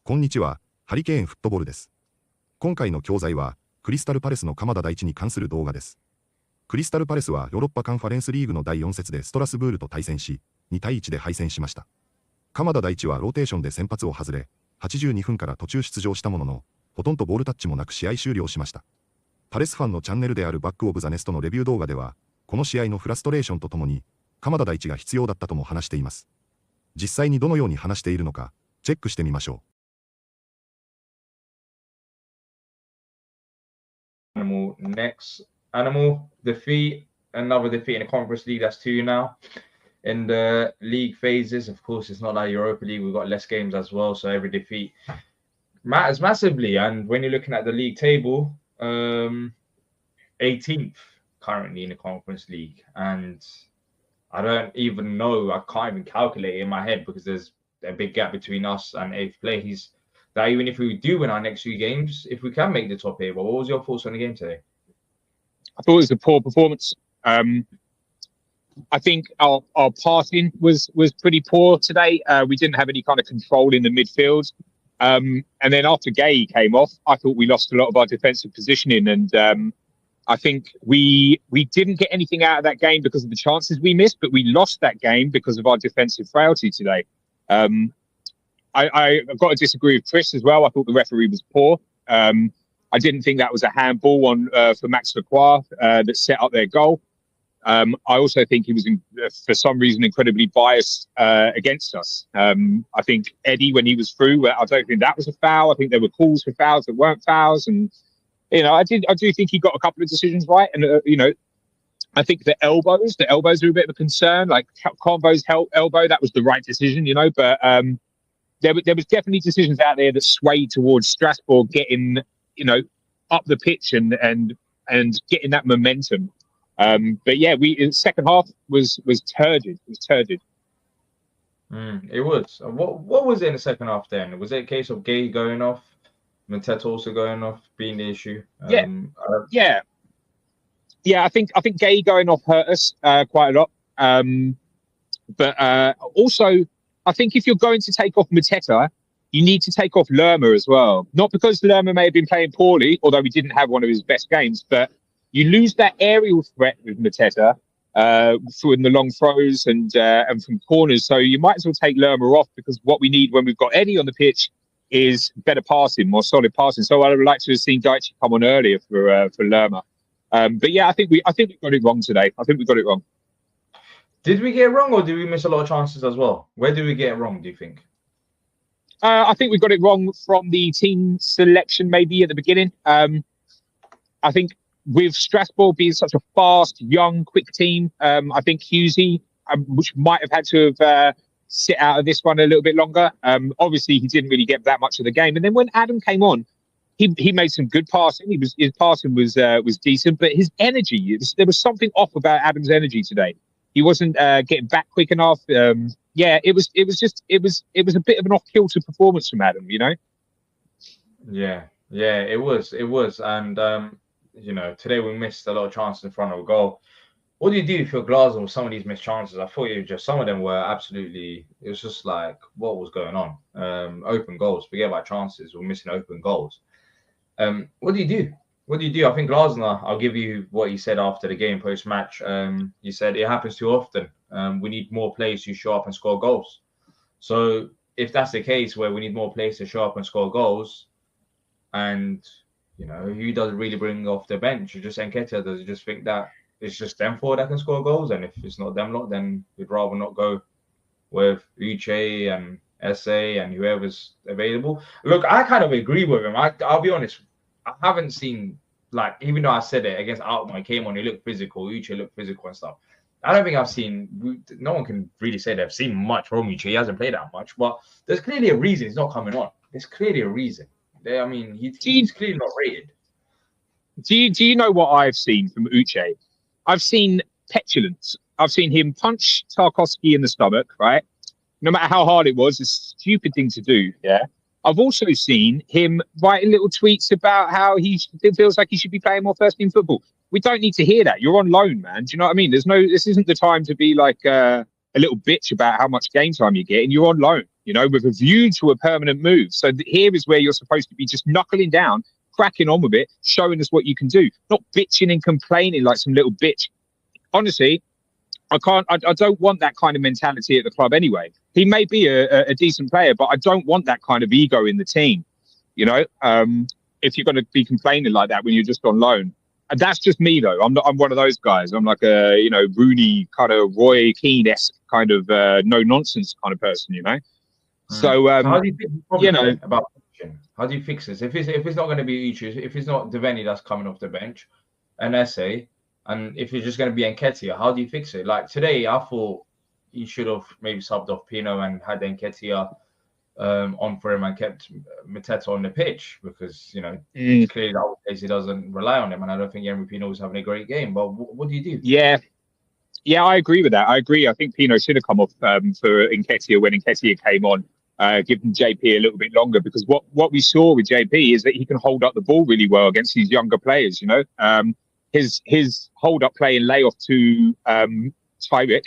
こんにちは、ハリケーンフットボールです。今回の教材は、クリスタルパレスの鎌田大地に関する動画です。クリスタルパレスはヨーロッパカンファレンスリーグの第4節でストラスブールと対戦し、2対1で敗戦しました。鎌田大地はローテーションで先発を外れ、82分から途中出場したものの、ほとんとボールタッチもなく試合終了しました。パレスファンのチャンネルであるバックオブザネストのレビュー動画では、この試合のフラストレーションとともに、鎌田大地が必要だったとも話しています。実際にどのように話しているのか、チェックしてみましょう。Animal defeat, another defeat in the Conference League. That's 2 now. In the league phases, of course, it's not like Europa League. We've got less games as well, so every defeat matters massively. And when you're looking at the league table, 18th currently in the Conference League, and I don't even know. I can't even calculate it in my head because there's a big gap between us and 8th place. That even if we do win our next 3 games, if we can make the top 8, but what was your thoughts on the game today? I thought it was a poor performance. I think our passing was pretty poor today. We didn't have any kind of control in the midfield. And then after Gay came off, I thought we lost a lot of our defensive positioning. And I think we didn't get anything out of that game because of the chances we missed, but we lost that game because of our defensive frailty today. I've got to disagree with Chris as well. I thought the referee was poor. I didn't think that was a handball for Max Lacroix that set up their goal. I also think he was, for some reason, incredibly biased against us. I think Eddie, when he was through, I don't think that was a foul. I think there were calls for fouls that weren't fouls. And, I do think he got a couple of decisions right. And, I think the elbows are a bit of a concern. Like Convo's elbow, that was the right decision, but there was definitely decisions out there that swayed towards Strasbourg getting, up the pitch and getting that momentum. But yeah, in the second half was turgid. It was turgid. It was. What was it in the second half then? Was it a case of Gay going off, Mateta also going off being the issue? Yeah. I think Gay going off hurt us quite a lot. But also, I think if you're going to take off Mateta, you need to take off Lerma as well. Not because Lerma may have been playing poorly, although he didn't have one of his best games, but you lose that aerial threat with Mateta from the long throws and from corners. So you might as well take Lerma off, because what we need when we've got Eddie on the pitch is better passing, more solid passing. So I would like to have seen Daichi come on earlier for Lerma. But yeah, I think we got it wrong today. I think we got it wrong. Did we get it wrong, or did we miss a lot of chances as well? Where did we get it wrong, do you think? I think we got it wrong from the team selection, maybe at the beginning. I think with Strasbourg being such a fast, young, quick team, I think Hughesy, which might have had to have sit out of this one a little bit longer. Obviously, he didn't really get that much of the game. And then when Adam came on, he made some good passing. His passing was decent, but his energy, there was something off about Adam's energy today. He wasn't getting back quick enough. It was a bit of an off-kilter performance from Adam, Yeah, it was. And, today we missed a lot of chances in front of a goal. What do you do if you're Glasgow with some of these missed chances? I thought some of them were absolutely, it was just like, what was going on? Open goals, forget about chances, we're missing open goals. What do you do? I think Glasner, I'll give you what he said after the game post-match. He said, it happens too often. We need more players to show up and score goals. So if that's the case, where we need more players to show up and score goals, and, who doesn't really bring off the bench? Just Nketiah, does he just think that it's just them 4 that can score goals? And if it's not them lot, then we'd rather not go with Uche and SA and whoever's available. Look, I kind of agree with him. I'll be honest. I haven't seen, even though I said it against Altman, came on, he looked physical, Uche looked physical and stuff. I don't think I've seen, no one can really say they've seen much from Uche. He hasn't played that much, but there's clearly a reason he's not coming on. There's clearly a reason. He's clearly not rated. Do you know what I've seen from Uche? I've seen petulance. I've seen him punch Tarkowski in the stomach, right? No matter how hard it was, it's a stupid thing to do, yeah? I've also seen him writing little tweets about how he feels like he should be playing more first team football. We don't need to hear that. You're on loan, man. Do you know what I mean? This isn't the time to be like a little bitch about how much game time you get, and you're on loan. you know, with a view to a permanent move. So here is where you're supposed to be just knuckling down, cracking on with it, showing us what you can do, not bitching and complaining like some little bitch. Honestly, I don't want that kind of mentality at the club anyway. He may be a decent player, but I don't want that kind of ego in the team. You know, if you're going to be complaining like that when you're just on loan. And that's just me, though. I'm one of those guys. I'm like a, you know, Rooney kind of Roy Keane-esque kind of no nonsense kind of person, you know. So how do you think you know about fiction? How do you fix this? If it's not going to be Uchu, if it's not Devaney that's coming off the bench, an essay, and if it's just going to be Nketiah, how do you fix it? Like today, I thought he should have maybe subbed off Pino and had Nketiah on for him and kept Mateta on the pitch because, you know, clearly that case he doesn't rely on him. And I don't think Henry Pino was having a great game. But what do you do? Yeah, I agree with that. I agree. I think Pino should have come off for Nketiah when Nketiah came on, given JP a little bit longer, because what we saw with JP is that he can hold up the ball really well against these younger players, you know. His hold up play and layoff to Tyrick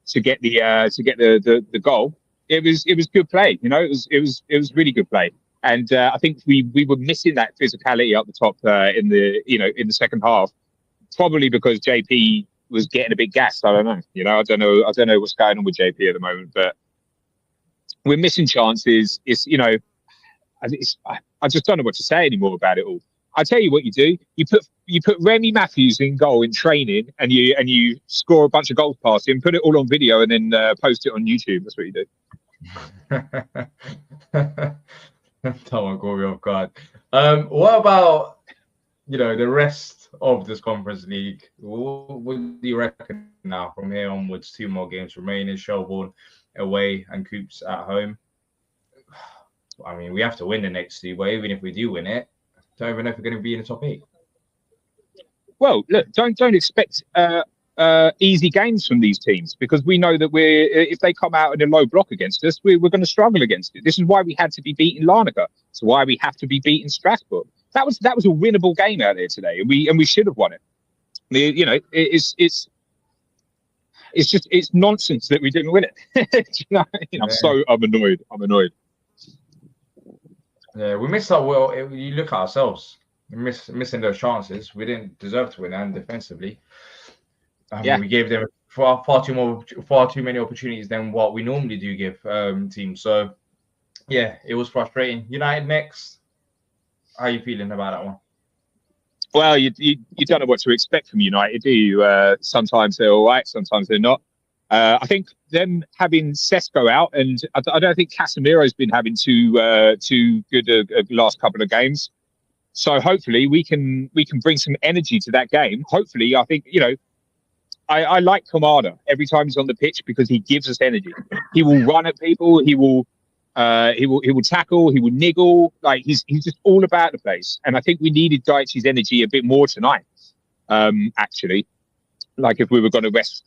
to get the goal. It was good play, you know. It was really good play, and I think we were missing that physicality up the top in the second half, probably because JP was getting a bit gassed. I don't know, you know. I don't know what's going on with JP at the moment, but we're missing chances. It's, you know, I just don't know what to say anymore about it all. I tell you what you do: you put Remy Matthews in goal in training, and you score a bunch of goals past him, put it all on video, and then post it on YouTube. That's what you do. Don't go me off guard. What about, you know, the rest of this Conference League? What do you reckon now from here onwards? 2 more games remaining: Shelbourne away and Coops at home. I mean, we have to win the next 2, but even if we do win it, don't even know if we're going to be in the top 8. Well, look, don't expect easy games from these teams, because we know that if they come out in a low block against us, we're going to struggle against it. This is why we had to be beating Larnaca. It's why we have to be beating Strasbourg. That was a winnable game out there today, and we should have won it. You know, it's nonsense that we didn't win it. You know, I'm annoyed. Yeah, we missed out. Well, you look at ourselves, missing those chances. We didn't deserve to win, and defensively, we gave them far too many opportunities than what we normally do give teams. So, yeah, it was frustrating. United next. How are you feeling about that one? Well, you don't know what to expect from United, do you? Sometimes they're all right, sometimes they're not. I think them having Sesko out, and I don't think Casemiro's been having too good a last couple of games. So hopefully we can bring some energy to that game. Hopefully, I think, you know, I like Kamada every time he's on the pitch because he gives us energy. He will run at people. He will tackle. He will niggle. Like he's just all about the place. And I think we needed Daichi's energy a bit more tonight. Actually, like if we were going to rest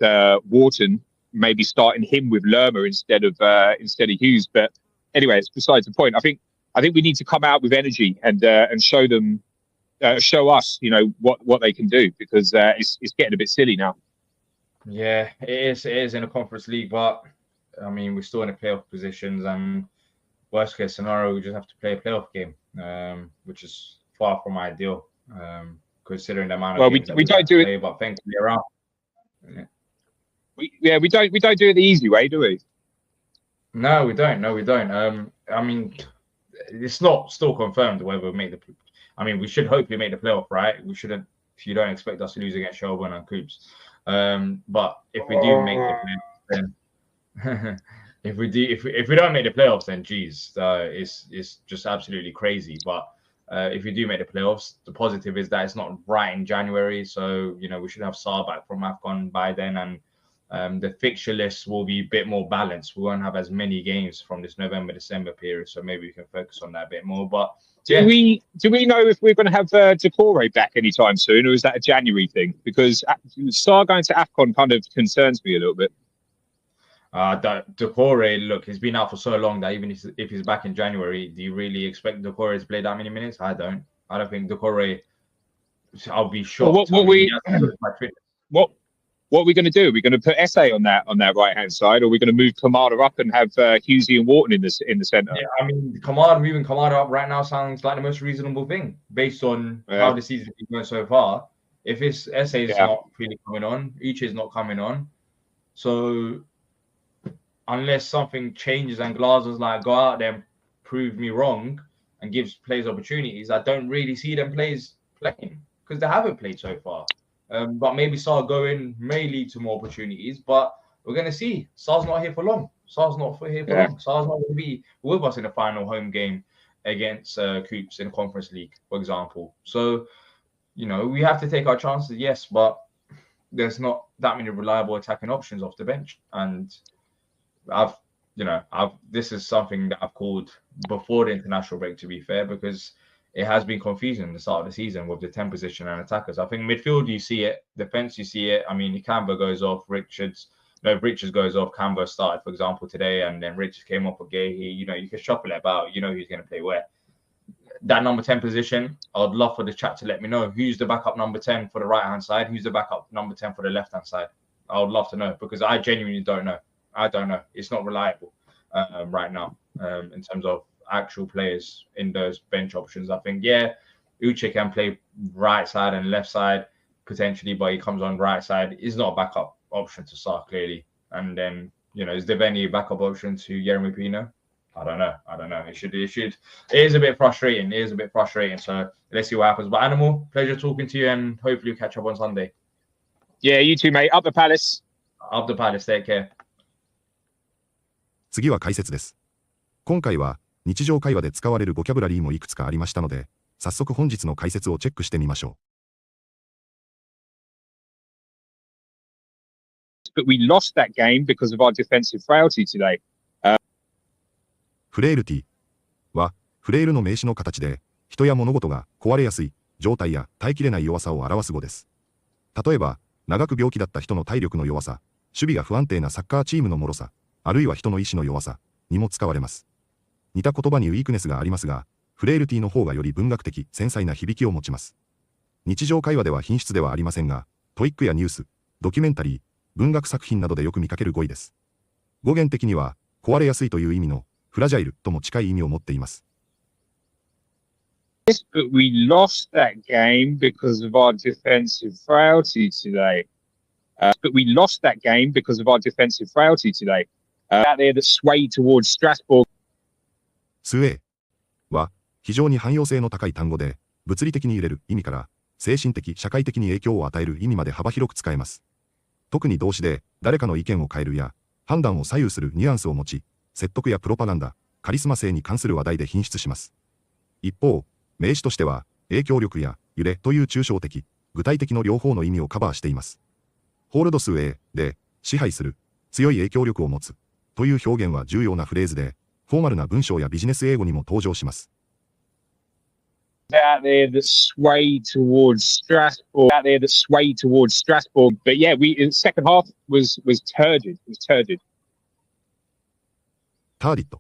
Wharton, maybe starting him with Lerma instead of Hughes. But anyway, it's besides the point. I think we need to come out with energy and show them, show us, you know, what they can do, because it's getting a bit silly now. Yeah, it is in a Conference League, but I mean, we're still in the playoff positions, and worst case scenario, we just have to play a playoff game, which is far from ideal, considering the amount of games we don't do it, but thankfully around. Yeah. We don't do it the easy way, do we? No, we don't. I mean, it's not still confirmed whether we make the. I mean, we should hopefully make the playoff, right? We shouldn't. If you don't expect us to lose against Shelbourne and Coops, but if we do make the playoffs, then if we don't make the playoffs, then geez, it's just absolutely crazy. But if we do make the playoffs, the positive is that it's not right in January, so you know we should have Saar back from AFCON by then, and the fixture list will be a bit more balanced. We won't have as many games from this November-December period, so maybe we can focus on that a bit more. But do we know if we're going to have Decore back anytime soon, or is that a January thing? Because Saar going to AFCON kind of concerns me a little bit. Decore, look, he's been out for so long that even if he's back in January, do you really expect Decore to play that many minutes? I don't think Decore. I'll be shocked. Well, what are we going to do? Are we going to put Essay on that right hand side, or are we going to move Kamada up and have Hughesy and Wharton in the centre? Yeah, I mean, moving Kamada up right now sounds like the most reasonable thing based on how the season is going so far. If it's Essay's not really coming on, Uche's not coming on, so unless something changes and Glasgow's like go out there and prove me wrong and gives players opportunities, I don't really see them playing because they haven't played so far. But maybe Sarr going may lead to more opportunities, but we're going to see. Sarr's not here for long. Sarr's not here for long. Sarr's not going to be with us in the final home game against Coops in the Conference League, for example. So, you know, we have to take our chances, yes, but there's not that many reliable attacking options off the bench. And this is something that I've called before the international break, to be fair, because it has been confusing at the start of the season with the 10 position and attackers. I think midfield, you see it. Defense, you see it. I mean, Canva goes off. Richards goes off. Canva started, for example, today, and then Richards came off with Gahey. You know, you can shuffle it about. You know who's going to play where. That number 10 position, I would love for the chat to let me know who's the backup number 10 for the right-hand side, who's the backup number 10 for the left-hand side. I would love to know because I genuinely don't know. I don't know. It's not reliable right now in terms of actual players in those bench options. I think, Uche can play right side and left side potentially, but he comes on right side. He's not a backup option to Sarr, clearly. And then, you know, is there any backup option to Jeremy Pino? I don't know. It is a bit frustrating. So let's see what happens. But Animal, pleasure talking to you, and hopefully we'll catch up on Sunday. Yeah, you too, mate. Up the Palace. Up the Palace. Take care. 次は解説です。今回は日常会話で使われるボキャブラリーもいくつかありましたので、早速本日の解説をチェックしてみましょう。But we lost that game because of our defensive frailty today. フレイルティは、フレイルの名詞の形で、人や物事が壊れやすい状態や耐えきれない弱さを表す語です。例えば、長く病気だった人の体力の弱さ、守備が不安定なサッカーチームの脆さ、あるいは人の意志の弱さにも使われます。似た言葉にウィークネスがありますが、フレイルティの方がより文学的、繊細な響きを持ちます。日常会話では品質ではありませんが、トイックやニュース、ドキュメンタリー、文学作品などでよく見かける語彙です。語源的には、壊れやすいという意味のフラジャイルとも近い意味を持っています。Yes, but we lost that game because of our defensive frailty today. But we lost that game because of our defensive frailty today. Out there that swayed towards Strasbourg. スウェーは非常に汎用性の高い単語で、物理的に揺れる意味から精神的、社会的に影響を与える意味まで幅広く使えます。特に動詞で誰かの意見を変えるや判断を左右するニュアンスを持ち、説得やプロパガンダ、カリスマ性に関する話題で品質します。一方、名詞としては影響力や揺れという抽象的、具体的の両方の意味をカバーしています。ホールドスウェーで支配する、強い影響力を持つという表現は重要なフレーズで、フォーマルな文章やビジネス英語にも登場します。Out there that swayed towards Strasbourg. Out there that swayed towards Strasbourg. But yeah, in the second half was turgid.ターディット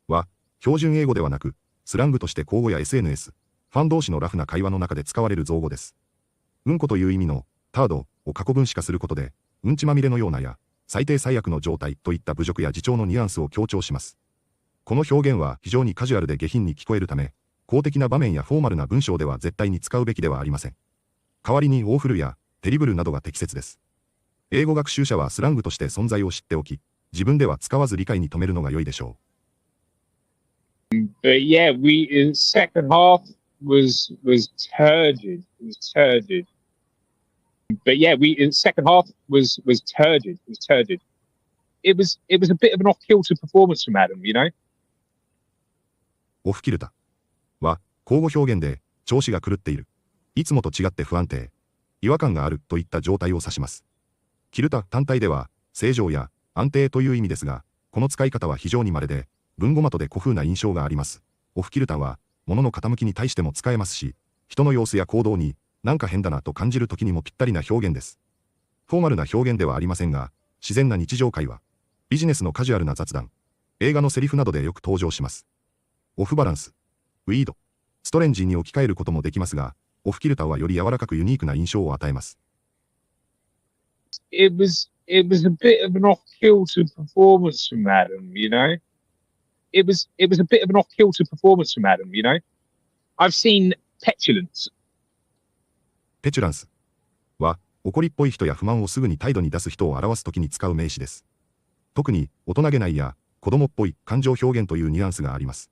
は標準英語ではなく、スラングとして口語や SNS、ファン同士のラフな会話の中で使われる造語です。うんこという意味のタードを過去分詞化することで、うんちまみれのようなや最低最悪の状態といった侮辱や自重のニュアンスを強調します。この表現は非常にカジュアルで下品に聞こえるため、公的な場面やフォーマルな文章では絶対に使うべきではありません。代わりにオーフルやテリブルなどが適切です。英語学習者はスラングとして存在を知っておき、自分では使わず理解に留めるのが良いでしょう。But yeah, in second half was turgid. But yeah, in second half was turgid. It was a bit of an off-kilter performance from Adam, you know. オフキルタは口語表現で調子が狂っている、いつもと違って不安定、違和感があるといった状態を指します。キルタ単体では正常や安定という意味ですが、この使い方は非常に稀で、文語的で古風な印象があります。オフキルタは物の傾きに対しても使えますし、人の様子や行動になんか変だなと感じる時にもぴったりな表現です。フォーマルな表現ではありませんが、自然な日常会話、ビジネスのカジュアルな雑談、映画のセリフなどでよく登場します。オフバランス、ウィード、ストレンジーに置き換えることもできますが、オフキルタはより柔らかくユニークな印象を与えます。it was a bit of an off-kilter performance from Adam, you know? It was a bit of an off-kilter performance from Adam, you know? I've seen petulance. ペチュランスは、怒りっぽい人や不満をすぐに態度に出す人を表すときに使う名詞です。特に、大人げないや、子供っぽい感情表現というニュアンスがあります。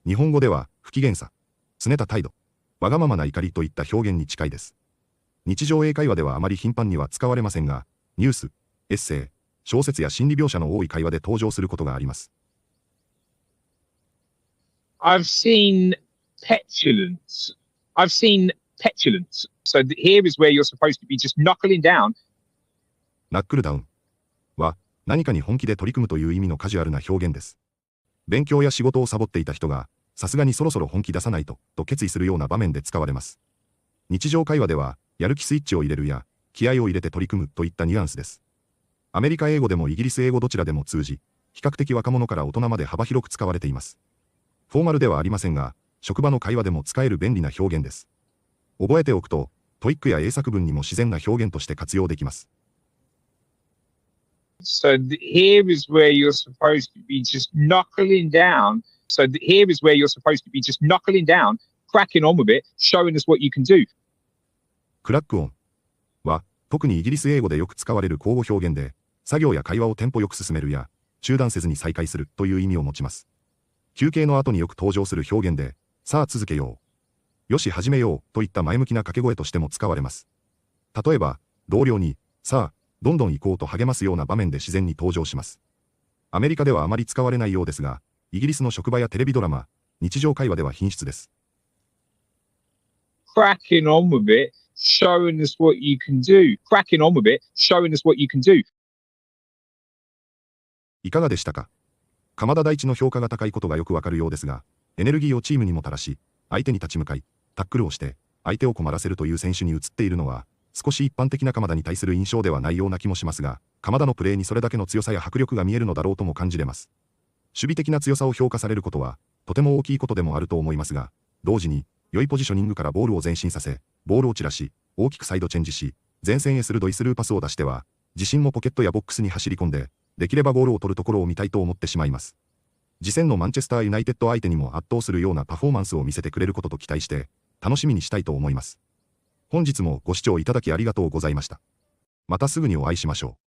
日本語では、不機嫌さ、拗ねた態度、わがままな怒りといった表現に近いです。日常英会話ではあまり頻繁には使われませんが、ニュース、エッセイ、小説や心理描写の多い会話で登場することがあります。I've seen petulance. I've seen petulance. So here is where you're supposed to be just knuckling down. ナックルダウンは何かに本気で取り組むという意味のカジュアルな表現です。勉強や仕事をサボっていた人がさすがにそろそろ本気出さないと決意するような場面で使われます。日常会話ではやる気スイッチを入れるや気合を入れて取り組むといったニュアンスです。アメリカ英語でもイギリス英語どちらでも通じ、比較的若者から大人まで幅広く使われています。フォーマルではありませんが、職場の会話でも使える便利な表現です。覚えておくと、トイックや英作文にも自然な表現として活用できます。So here is where you're supposed to be just knuckling down. So here is where you're supposed to be just knuckling down, cracking on with it, showing us what you can do. クラックオンは、特にイギリス英語でよく使われる口語表現で、作業や会話をテンポよく進めるや、中断せずに再開するという意味を持ちます。休憩の後によく登場する表現で、さあ続けよう。よし始めようといった前向きな掛け声としても使われます。例えば、同僚に、さあ、どんどん行こうと励ますような場面で自然に登場します。アメリカではあまり使われないようですが、イギリスの職場やテレビドラマ、日常会話では品質です。Cracking on with it, showing us what you can do. Cracking on with it, showing us what you can do. いかがでしたか？鎌田大地の評価が高いことがよくわかるようですが、エネルギーをチームにもたらし、相手に立ち向かい、タックルをして、相手を困らせるという選手に移っているのは、少し一般的な鎌田に対する印象ではないような気もしますが、鎌田のプレーにそれだけの強さや迫力が見えるのだろうとも感じれます。守備的な強さを評価されることは、とても大きいことでもあると思いますが、同時に、良いポジショニングからボールを前進させ、ボールを散らし、大きくサイドチェンジし、前線へ鋭いスルーパスを出しては、自身もポケットやボックスに走り込んで、できればゴールを取るところを見たいと思ってしまいます。次戦のマンチェスターユナイテッド相手にも圧倒するようなパフォーマンスを見せてくれることと期待して、楽しみにしたいと思います。本日もご視聴いただきありがとうございました。またすぐにお会いしましょう。